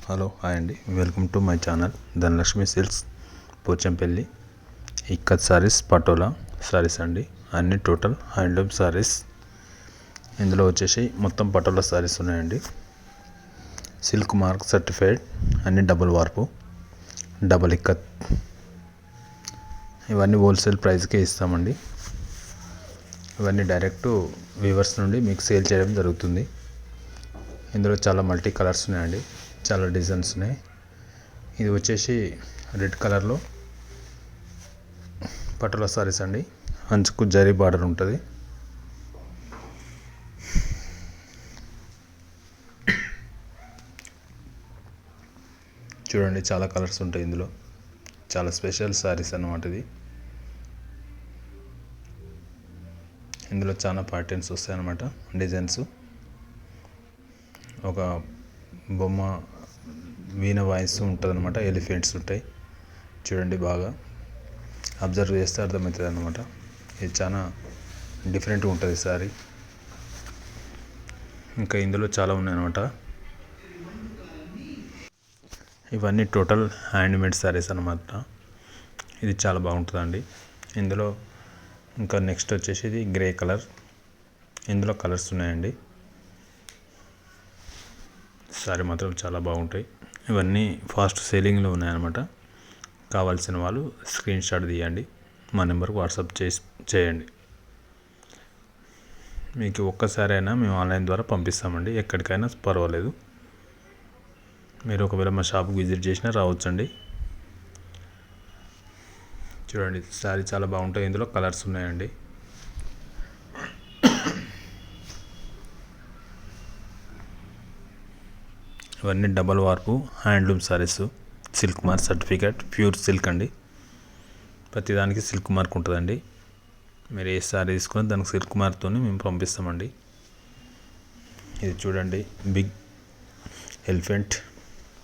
Hello hi అండి, welcome to my channel Dhanalakshmi silks Pochampally. Ikat saris patola saris అండి, అన్ని టోటల్ హ్యాండ్లూమ్ సారీస్. ఇందులో వచ్చేసి మొత్తం పటోలా సారీస్ ఉన్నాయండి. సిల్క్ మార్క్ సర్టిఫైడ్, అన్ని డబుల్ వార్పు, డబుల్ ఇక్కత్. ఇవన్నీ హోల్సేల్ ప్రైస్కే ఇస్తామండి. ఇవన్నీ డైరెక్ట్ వీవర్స్ నుండి మీకు సేల్ చేయడం జరుగుతుంది. ఇందులో చాలా మల్టీ కలర్స్ ఉన్నాయండి, చాలా డిజైన్స్ ఉన్నాయి. ఇది వచ్చేసి రెడ్ కలర్లో పటోలా సారీస్ అండి, అంచుకు జరీ బార్డర్ ఉంటుంది. చూడండి, చాలా కలర్స్ ఉంటాయి ఇందులో. చాలా స్పెషల్ సారీస్ అన్నమాట ఇది. ఇందులో చాలా ప్యాటర్న్స్ వస్తాయి అన్నమాట, డిజైన్స్. ఒక బొమ్మ వీణ వాయిస్ ఉంటుంది అనమాట, ఎలిఫెంట్స్ ఉంటాయి. చూడండి, బాగా అబ్జర్వ్ చేస్తే అర్థమవుతుంది అనమాట. ఇది చాలా డిఫరెంట్గా ఉంటుంది సారీ. ఇంకా ఇందులో చాలా ఉన్నాయన్నమాట. ఇవన్నీ టోటల్ హ్యాండ్మేడ్ సారీస్ అనమాట. ఇది చాలా బాగుంటుందండి. ఇందులో ఇంకా నెక్స్ట్ వచ్చేసి ఇది గ్రే కలర్. ఇందులో కలర్స్ ఉన్నాయండి. సారీ మాత్రం చాలా బాగుంటాయి. ఇవన్నీ ఫాస్ట్ సేలింగ్లో ఉన్నాయన్నమాట. కావాల్సిన వాళ్ళు స్క్రీన్ షాట్ తీయండి, మా నెంబర్కి వాట్సాప్ చేయండి. మీకు ఒక్కసారి అయినా మేము ఆన్లైన్ ద్వారా పంపిస్తామండి, ఎక్కడికైనా పర్వాలేదు. మీరు ఒకవేళ మా షాప్కి విజిట్ చేసినా రావచ్చండి. చూడండి, సారీ చాలా బాగుంటాయి. ఇందులో కలర్స్ ఉన్నాయండి. ఇవన్నీ డబల్ వార్పు handloom saris, silk mark certificate, pure silk అండి. ప్రతిదానికి సిల్క్ మార్క్ ఉంటుందండి. మీరు ఏ సారీ తీసుకుని దానికి సిల్క్ మార్క్తో మేము పంపిస్తామండి. ఇది చూడండి, బిగ్ ఎలిఫెంట్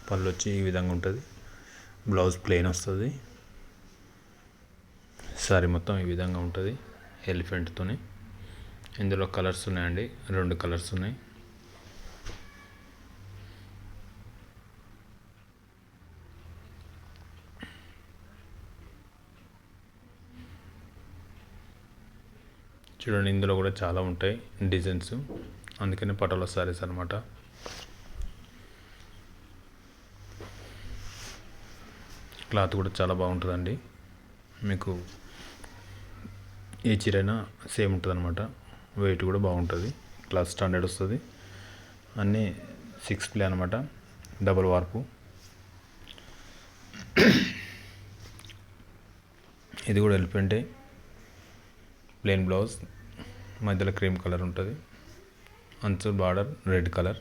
పళ్ళు వచ్చి ఈ విధంగా ఉంటుంది. బ్లౌజ్ ప్లెయిన్ వస్తుంది. సారీ మొత్తం ఈ విధంగా ఉంటుంది ఎలిఫెంట్తో. ఇందులో కలర్స్ ఉన్నాయండి, 2 కలర్స్ ఉన్నాయి. చూడండి, ఇందులో కూడా చాలా ఉంటాయి డిజైన్స్, అందుకనే పటోలా సారీస్ అనమాట. క్లాత్ కూడా చాలా బాగుంటుందండి. మీకు ఏ చీరైనా సేమ్ ఉంటుంది అనమాట. వెయిట్ కూడా బాగుంటుంది, క్లాత్ స్టాండర్డ్ వస్తుంది. అన్నీ 6 ప్లే అనమాట, డబుల్ వార్పు. ఇది కూడా ఎలిఫెంటే, ప్లెయిన్ బ్లౌజ్, మధ్యలో క్రీమ్ కలర్ ఉంటుంది, అంచు బార్డర్ రెడ్ కలర్.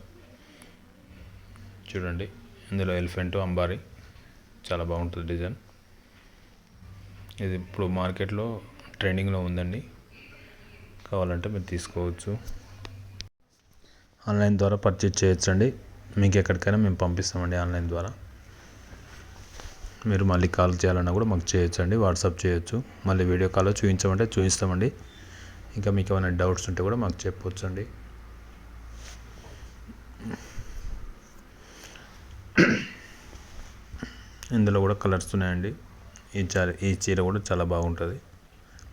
చూడండి, ఇందులో ఎలిఫెంట్ అంబారీ చాలా బాగుంటుంది డిజైన్. ఇది ఇప్పుడు మార్కెట్లో ట్రెండింగ్లో ఉందండి, కావాలంటే మీరు తీసుకోవచ్చు. ఆన్లైన్ ద్వారా పర్చేజ్ చేయొచ్చండి. మీకు ఎక్కడికైనా మేము పంపిస్తామండి ఆన్లైన్ ద్వారా. మీరు మళ్ళీ కాల్ చేయాలన్నా కూడా మాకు చేయొచ్చండి, వాట్సాప్ చేయొచ్చు. మళ్ళీ వీడియో కాల్లో చూపించమంటే చూపిస్తామండి. ఇంకా మీకు ఏమైనా డౌట్స్ ఉంటే కూడా మాకు చెప్పవచ్చండి. ఇందులో కూడా కలర్స్ ఉన్నాయండి. ఈ చీర కూడా చాలా బాగుంటుంది.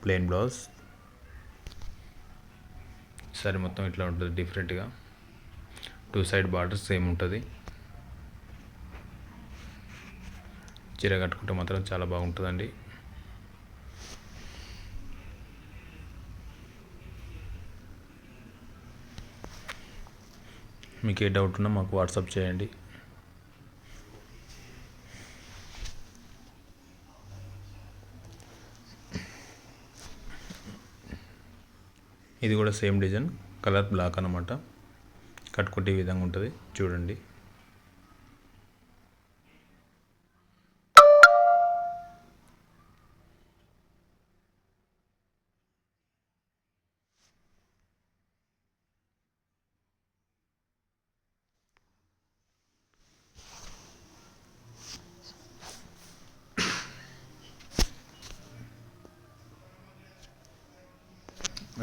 ప్లెయిన్ బ్లౌజ్, సారీ మొత్తం ఇట్లా ఉంటుంది డిఫరెంట్గా. 2 సైడ్ బార్డర్ సేమ్ ఉంటుంది. చీర కట్టుకుంటే మాత్రం చాలా బాగుంటుందండి. మీకు ఏ డౌట్ ఉన్నా మాకు వాట్సాప్ చేయండి. ఇది కూడా సేమ్ డిజైన్, కలర్ బ్లాక్ అన్నమాట. కట్టుకుంటే ఈ విధంగా ఉంటుంది. చూడండి,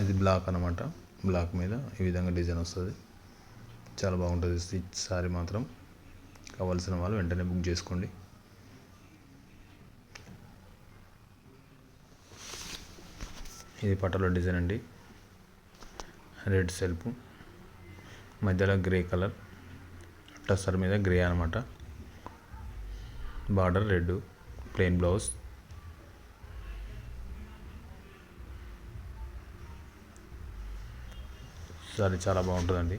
ఇది బ్లాక్ అనమాట. బ్లాక్ మీద ఈ విధంగా డిజైన్ వస్తుంది, చాలా బాగుంటుంది సారీ మాత్రం. కావాల్సిన వాళ్ళు వెంటనే బుక్ చేసుకోండి. ఇది పటోలా డిజైన్ అండి. రెడ్ సెల్ఫ్, మధ్యలో గ్రే కలర్, టస్సర్ మీద గ్రే అనమాట. Border red, plain blouse. Sorry చాలా బాగుంటుందండి.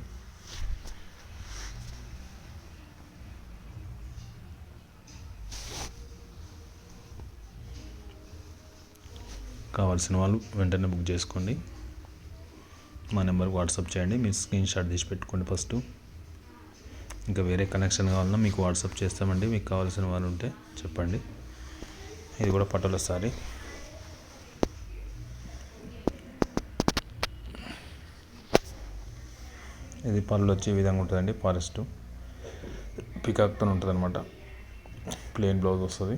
కావాల్సిన వాళ్ళు వెంటనే బుక్ చేసుకోండి. మా నెంబర్కి వాట్సాప్ చేయండి. మీరు స్క్రీన్ షాట్ తీసి పెట్టుకోండి ఫస్ట్. ఇంకా వేరే కనెక్షన్ కావాలన్నా మీకు వాట్సాప్ చేస్తామండి. మీకు కావాల్సిన వాళ్ళు ఉంటే చెప్పండి. ఇది కూడా పటోలా సారీ. ఇది పళ్ళు వచ్చే విధంగా ఉంటుందండి. ఫారెస్ట్ పికాక్తో ఉంటుంది అనమాట. ప్లెయిన్ బ్లౌజ్ వస్తుంది.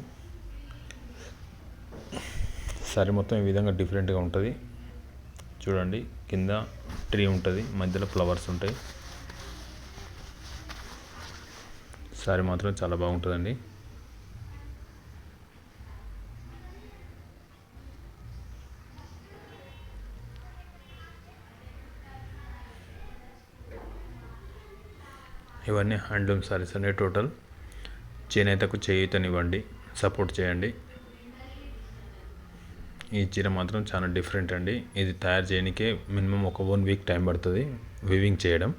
సారీ మొత్తం ఈ విధంగా డిఫరెంట్గా ఉంటుంది. చూడండి, కింద ట్రీ ఉంటుంది, మధ్యలో ఫ్లవర్స్ ఉంటాయి. సారీ మాత్రం చాలా బాగుంటుందండి. ఇవన్నీ హ్యాండ్లూమ్ సారీస్ అనే టోటల్. చేనేతకు చేయూతనివ్వండి, సపోర్ట్ చేయండి. ఈ చీర మాత్రం చాలా డిఫరెంట్ అండి. ఇది తయారు చేయడానికే మినిమం ఒక 1 వీక్ టైం పడుతుంది వీవింగ్ చేయడం.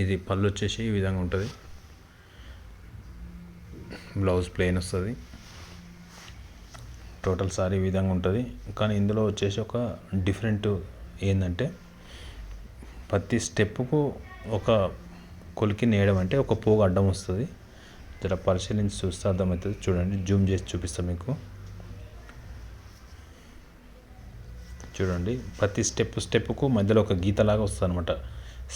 ఇది పళ్ళు వచ్చేసి ఈ విధంగా ఉంటుంది. బ్లౌజ్ ప్లెయిన్ వస్తుంది. టోటల్ సారీ ఈ విధంగా ఉంటుంది. కానీ ఇందులో వచ్చేసి ఒక డిఫరెంట్ ఏంటంటే, ప్రతి స్టెప్పుకు ఒక కొలికి నేయడం, అంటే ఒక పోగు అడ్డం వస్తుంది. జర పరిశీలించి చూస్తే అర్థమవుతుంది. చూడండి, జూమ్ చేసి చూపిస్తాం మీకు. చూడండి, ప్రతి స్టెప్పుకు మధ్యలో ఒక గీతలాగా వస్తుంది అనమాట.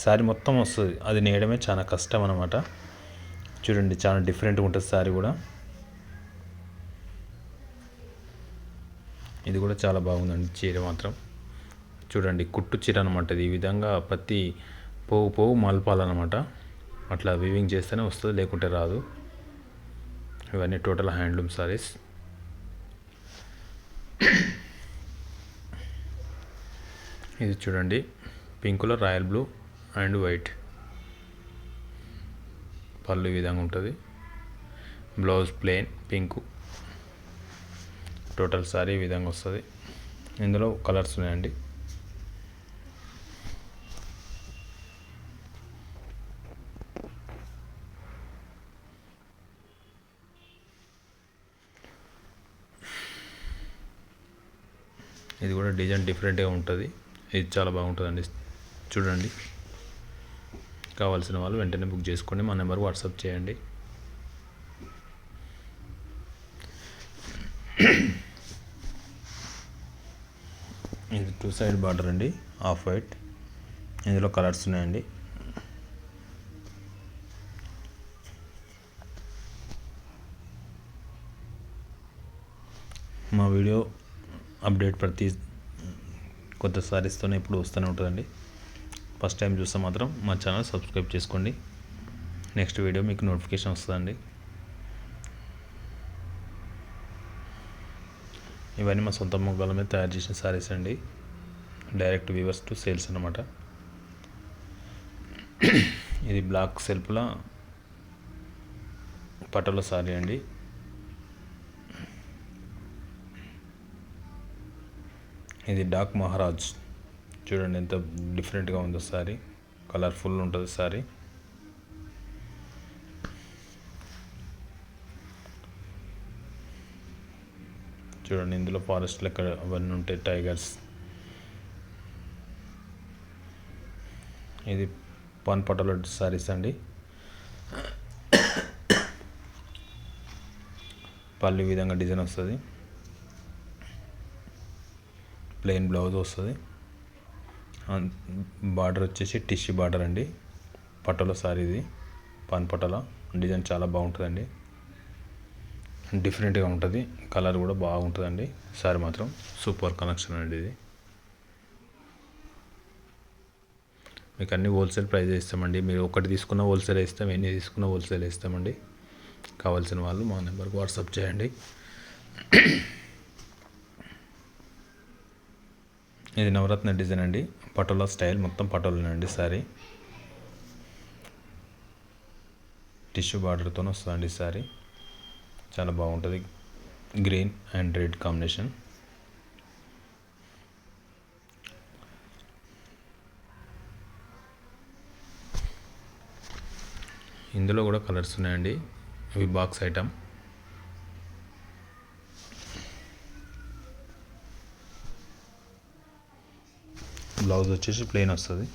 శారీ మొత్తం వస్తుంది. అది నేయడమే చాలా కష్టం అనమాట. చూడండి, చాలా డిఫరెంట్గా ఉంటుంది శారీ కూడా. ఇది కూడా చాలా బాగుందండి చీర మాత్రం. చూడండి, కుట్టు చీర అనమాట. ఇది ఈ విధంగా ప్రతి పోగు మలపాలన్నమాట. అట్లా వీవింగ్ చేస్తేనే వస్తుంది, లేకుంటే రాదు. ఇవన్నీ టోటల్ హ్యాండ్లూమ్ సారీస్. ఇది చూడండి, పింక్లో రాయల్ బ్లూ అండ్ వైట్. పళ్ళు ఈ విధంగా ఉంటుంది. Blouse plain pink. Total sorry ఈ విధంగా వస్తుంది. ఇందులో కలర్స్ ఉన్నాయండి. ఇది కూడా డిజైన్ డిఫరెంట్గా ఉంటుంది. ఇది చాలా బాగుంటుందండి. చూడండి, కావాల్సిన వాళ్ళు వెంటనే బుక్ చేసుకోండి. మా నెంబర్ వాట్సాప్ చేయండి. ఇది 2 సైడ్ బార్డర్ అండి, ఆఫ్ వైట్. ఇందులో కలర్స్ ఉన్నాయండి. మా వీడియో అప్డేట్ ప్రతి కొత్త సారీస్తోనే ఇప్పుడు వస్తూనే ఉంటుందండి. ఫస్ట్ టైం చూస్తే మాత్రం మా ఛానల్ సబ్స్క్రైబ్ చేసుకోండి. నెక్స్ట్ వీడియో మీకు నోటిఫికేషన్ వస్తుందండి. ఇవన్నీ మా సొంత మొగ్గాల మీద తయారు చేసిన సారీస్ అండి. డైరెక్ట్ వీవర్స్ టు సేల్స్ అన్నమాట. ఇది బ్లాక్ సెల్ఫ్లా పటోలా సారీ అండి. ఇది డాక్ మహారాజ్. చూడండి ఎంత డిఫరెంట్గా ఉందో సారీ. కలర్ఫుల్ ఉంటుంది సారీ. చూడండి, ఇందులో ఫారెస్ట్ లెక్క అవన్నీ ఉంటాయి, టైగర్స్. ఇది పాన్ పటోలా సారీస్ అండి. పళ్ళు ఈ విధంగా డిజైన్ వస్తుంది. ప్లెయిన్ బ్లౌజ్ వస్తుంది. బార్డర్ వచ్చేసి టిష్యూ బార్డర్ అండి. పటోలా సారీ ఇది. పాన్ పటోలా డిజైన్ చాలా బాగుంటుందండి. డిఫరెంట్గా ఉంటుంది. కలర్ కూడా బాగుంటుందండి. సారీ మాత్రం సూపర్ కలెక్షన్ అండి ఇది. మీకు అన్ని హోల్సేల్ ప్రైస్ ఇస్తామండి. మీరు ఒకటి తీసుకున్న హోల్సేల్ ఇస్తాం, ఎన్ని తీసుకున్న హోల్సేల్ ఇస్తామండి. కావాల్సిన వాళ్ళు మా నెంబర్కి వాట్సాప్ చేయండి. ఇది నవరత్న డిజైన్ అండి, పటోలా స్టైల్, మొత్తం పటోలానండి. సారీ టిష్యూ బార్డర్తో వస్తుందండి. సారీ చాలా బాగుంటుంది, గ్రీన్ అండ్ రెడ్ కాంబినేషన్. ఇందులో కూడా కలర్స్ ఉన్నాయండి. ఇవి బాక్స్ ఐటమ్. బ్లౌజ్ వచ్చేసి ప్లెయిన్ వస్తుంది,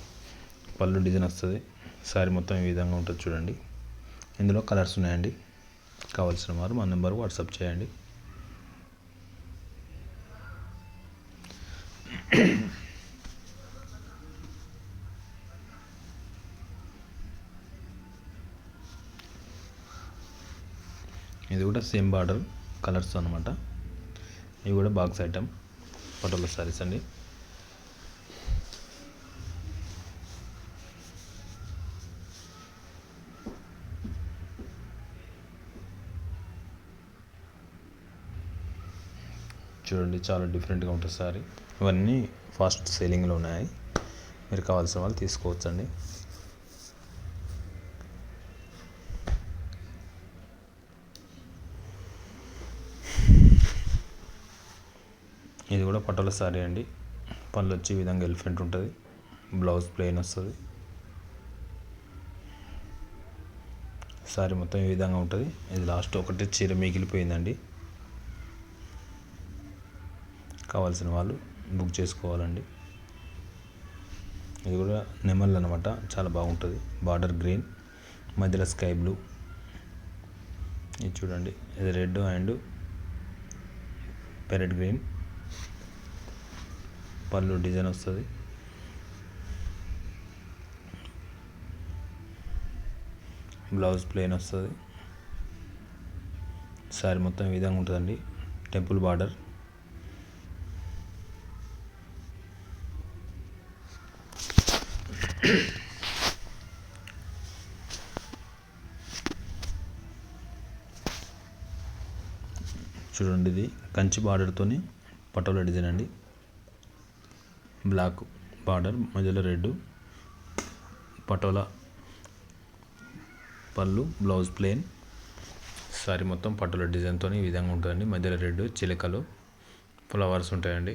పళ్ళు డిజైన్ వస్తుంది. సారీ మొత్తం ఈ విధంగా ఉంటుంది చూడండి. ఇందులో కలర్స్ ఉన్నాయండి. కావాల్సిన వారు మా నెంబర్ వాట్సాప్ చేయండి. ఇది కూడా సేమ్ బార్డర్ కలర్స్ అనమాట. ఇవి కూడా బాక్స్ ఐటమ్ పటోలా సారీస్ అండి. చూడండి చాలా డిఫరెంట్గా ఉంటుంది సారీ. ఇవన్నీ ఫాస్ట్ సేలింగ్లో ఉన్నాయి, మీరు కావాల్సిన వాళ్ళు తీసుకోవచ్చండి. ఇది కూడా పటోలా సారీ అండి. పళ్ళు వచ్చి ఈ విధంగా ఎలిఫెంట్ ఉంటుంది, బ్లౌజ్ ప్లెయిన్ వస్తుంది. సారీ మొత్తం ఈ విధంగా ఉంటుంది. ఇది లాస్ట్ ఒకటి చీర మిగిలిపోయిందండి. కావాల్సిన వాళ్ళు బుక్ చేసుకోవాలండి. ఇది కూడా నెమళ్ళు అనమాట, చాలా బాగుంటుంది. బార్డర్ గ్రీన్, మధ్యలో స్కై బ్లూ. ఇది చూడండి, ఇది రెడ్ అండ్ పెరెట్ గ్రీన్. పళ్ళు డిజైన్ వస్తుంది. బ్లౌజ్ ప్లెయిన్ వస్తుంది. సారీ మొత్తం ఈ విధంగా ఉంటుందండి, టెంపుల్ బార్డర్. చూడండి, ఇది కంచి బార్డర్తోని పటోలా డిజైన్ అండి. బ్లాక్ బార్డర్, మధ్యలో రెడ్, పటోలా పళ్ళు, బ్లౌజ్ ప్లెయిన్. సారీ మొత్తం పటోలా డిజైన్తో ఈ విధంగా ఉంటుందండి. మధ్యలో రెడ్, చిలకలు, ఫ్లవర్స్ ఉంటాయండి.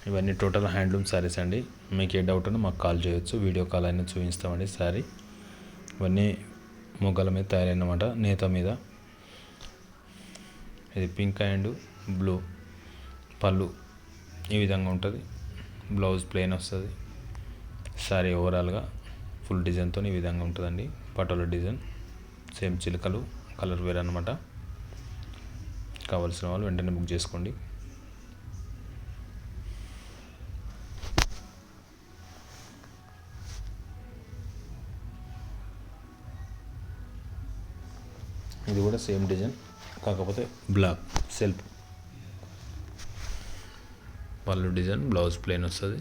ఇవన్నీ టోటల్ హ్యాండ్లూమ్ శారీస్ అండి. మీకు ఏ డౌట్ ఉన్నా మాకు కాల్ చేయొచ్చు, వీడియో కాల్ అయినా చూపిస్తామండి. శారీ ఇవన్నీ మొగ్గల మీద తయారైనమాట, నేత మీద. ఇది పింక్ అండ్ బ్లూ. పళ్ళు ఈ విధంగా ఉంటుంది, బ్లౌజ్ ప్లెయిన్ వస్తుంది. శారీ ఓవరాల్గా ఫుల్ డిజైన్తో ఈ విధంగా ఉంటుందండి. పటోలా డిజైన్, సేమ్ చిలుకలు, కలర్ వేర్ అనమాట. కావాల్సిన వాళ్ళు వెంటనే బుక్ చేసుకోండి. ఇది కూడా సేమ్ డిజైన్, కాకపోతే బ్లాక్ సెల్ఫ్. పళ్ళు డిజైన్, బ్లౌజ్ ప్లెయిన్ వస్తుంది.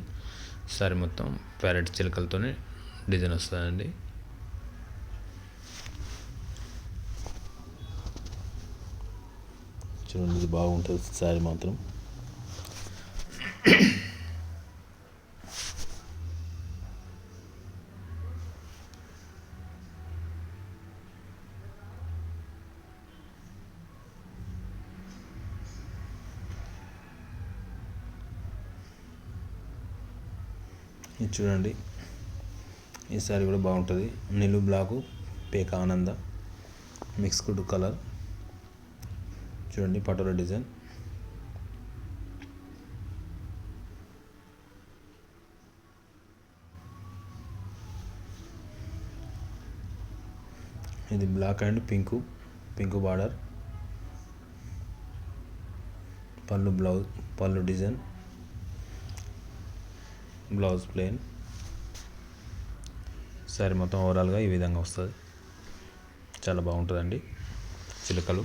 సారీ మొత్తం ప్యారెట్ చిలకలతోనే డిజైన్ వస్తుందండి. చూడండి, ఇది బాగుంటుంది సారీ మాత్రం. ఇది చూడండి, ఈ సారీ కూడా బాగుంటుంది. నిలువు బ్లాకు, పేక ఆనంద మిక్స్డ్ కలర్. చూడండి, పటోలా డిజైన్. ఇది బ్లాక్ అండ్ పింక్ బార్డర్. పళ్ళు డిజైన్, బ్లౌజ్ ప్లెయిన్. సారీ మొత్తం ఓవరాల్గా ఈ విధంగా వస్తుంది, చాలా బాగుంటుందండి. చిలకలు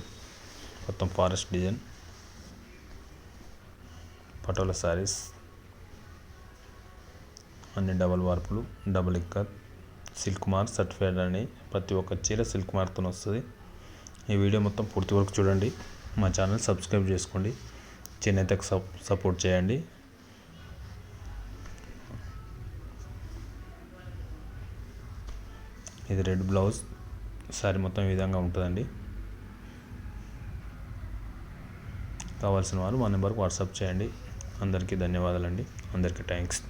మొత్తం ఫారెస్ట్ డిజైన్, పటోలా సారీస్. అన్ని డబల్ వార్పులు, double ikat, silk mark certified అని ప్రతి ఒక్క చీర సిల్క్ మార్క్తో వస్తుంది. ఈ వీడియో మొత్తం పూర్తి వరకు చూడండి. మా ఛానల్ సబ్స్క్రైబ్ చేసుకోండి. చేనేతకు సపోర్ట్ చేయండి. ఇది రెడ్ బ్లౌజ్. సారీ మొత్తం ఈ విధంగా ఉంటుందండి. కావాల్సిన వారు మా నెంబర్కి వాట్సాప్ చేయండి. అందరికీ ధన్యవాదాలండి. అందరికీ థ్యాంక్స్.